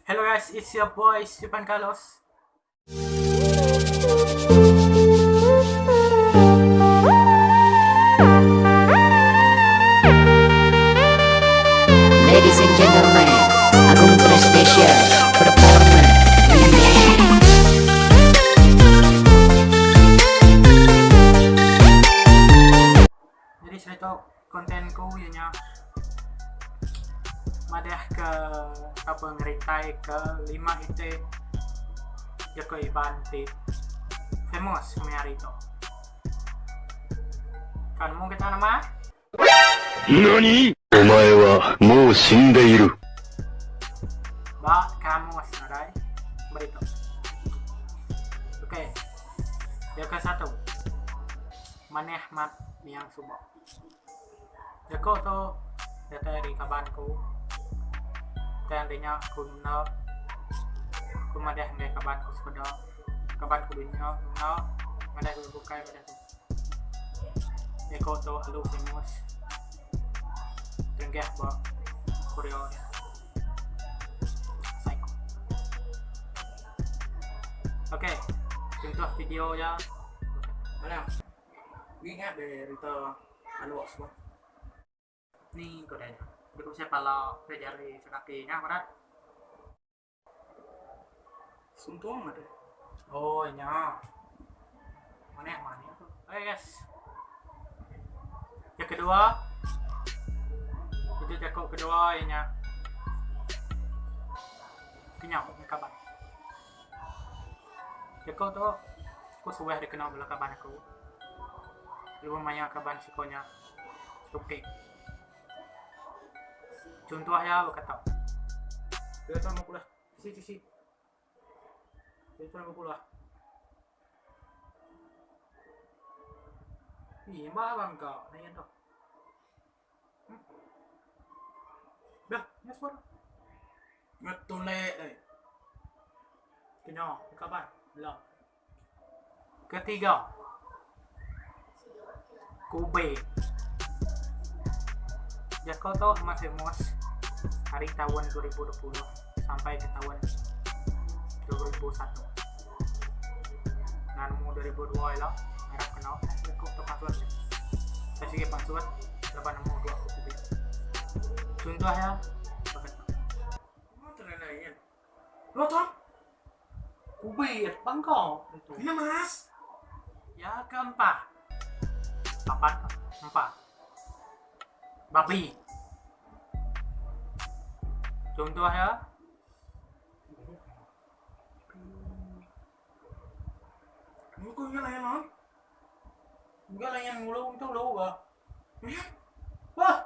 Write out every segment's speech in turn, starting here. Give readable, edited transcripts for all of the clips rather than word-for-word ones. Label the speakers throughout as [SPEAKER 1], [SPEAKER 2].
[SPEAKER 1] Hello guys, it's your boy Stefan Carlos.
[SPEAKER 2] Ladies and gentlemen, Agung Prestation Performance Remix.
[SPEAKER 1] Jadi cerita kontenku ianya madah ke apa ngerintai ke 5 ite Joko Ibanti famous kemarin itu kan mau kita nama
[SPEAKER 3] 何？お前はもう死んでいる。
[SPEAKER 1] ba kamu narai berito. Oke, yang ke satu maneh mat yang subo Joko to dari kabanku dan dinya kunno kumadah ngai kabanku sepedo kabanku dunya no madah bukai madah Joko to alu famous tenggah ba Korea psycho. Oke, contoh video ya mana ingat dari itu anu semua nih kodenya berikut saya kalau pelajari sekakinya mana
[SPEAKER 4] Suntuang ada.
[SPEAKER 1] oh nya mana yang mana itu oke guys, yang kedua itu Joko kedua nya kenyang kabar Joko tuh aku sudah dikenal belah kaban aku lumayan kaban sikonya oke contohnya berkata dia tuh mau pulang sisi dia tuh mau pulang iya bang kau nanya tuh dah ya suara
[SPEAKER 4] Ngetulek deh.
[SPEAKER 1] kenyang kaban belum ketiga Kube Joko tuh masih mos hari tahun 2020 sampai ke tahun 2001 nanmu 2002 lah harap kenal Joko tuh password saya sih password 862 Kube contohnya
[SPEAKER 4] Mau terkenalnya.
[SPEAKER 1] lo tuh Kube bangkau itu
[SPEAKER 4] Ini mas.
[SPEAKER 1] ya keempat empat babi contohnya
[SPEAKER 4] Kamu kok nggak layan non?
[SPEAKER 1] enggak lah yang mulu itu lo ba
[SPEAKER 4] Ya.
[SPEAKER 1] wah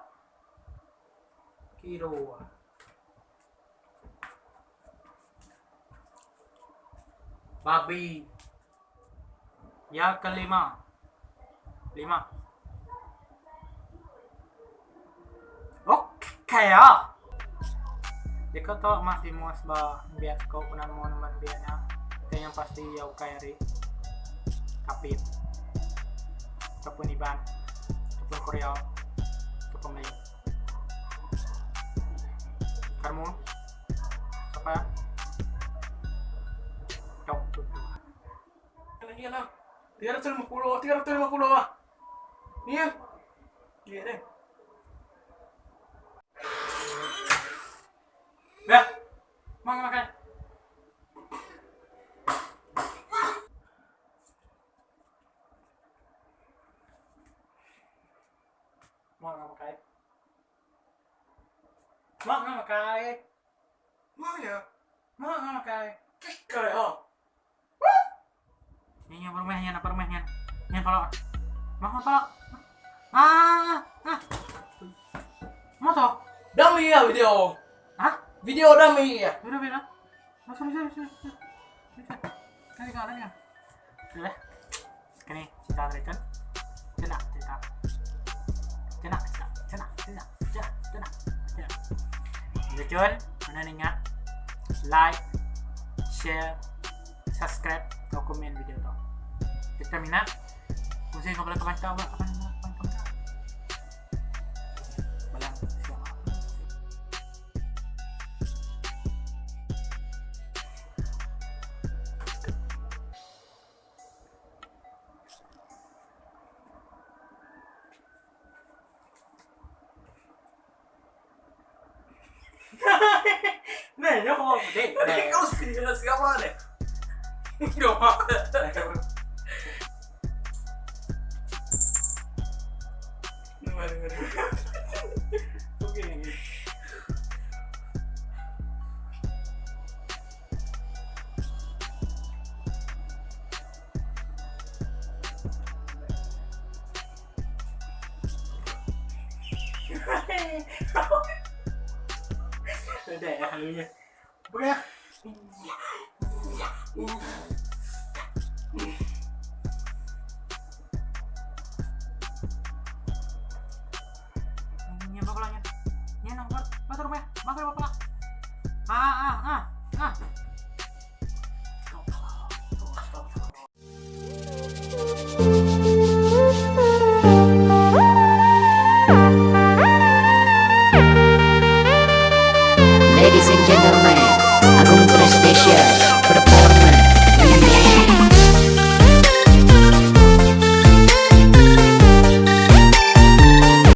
[SPEAKER 1] kilo babi ya kelima 5 oke ya jika toh masih muas ba biar kau pernah mau neman biarnya yang pasti ya kairi kapit ataupun iban ataupun Korea ataupun Melayu kamu apa ya tuh
[SPEAKER 4] Lagi lah. 350 lah. Iya. Iya deh.
[SPEAKER 1] ya mau makan mau makan
[SPEAKER 4] Mau ya.
[SPEAKER 1] mau makan
[SPEAKER 4] Kayak oh.
[SPEAKER 1] ini yang permennya ini kalau mau apa mau toh
[SPEAKER 4] Dami ya video.
[SPEAKER 1] hah
[SPEAKER 4] Video dami ya.
[SPEAKER 1] udah beda masuk kali ya udah kini cerita rekan cena Lucuan, mana ingat like, share, subscribe, atau komen video itu. Kita minat, mesti kau boleh komentar apa? Balang siapa? Sebenarnya kok dek.
[SPEAKER 4] Kau serius siapa deh?
[SPEAKER 1] Enggak mau. Oke. Udah ya halunya. Udah. Nyen bakal nyen. Nyen nang motor mah. Bakal bakal. Ah.
[SPEAKER 2] Ladies and gentlemen, Agung Prestation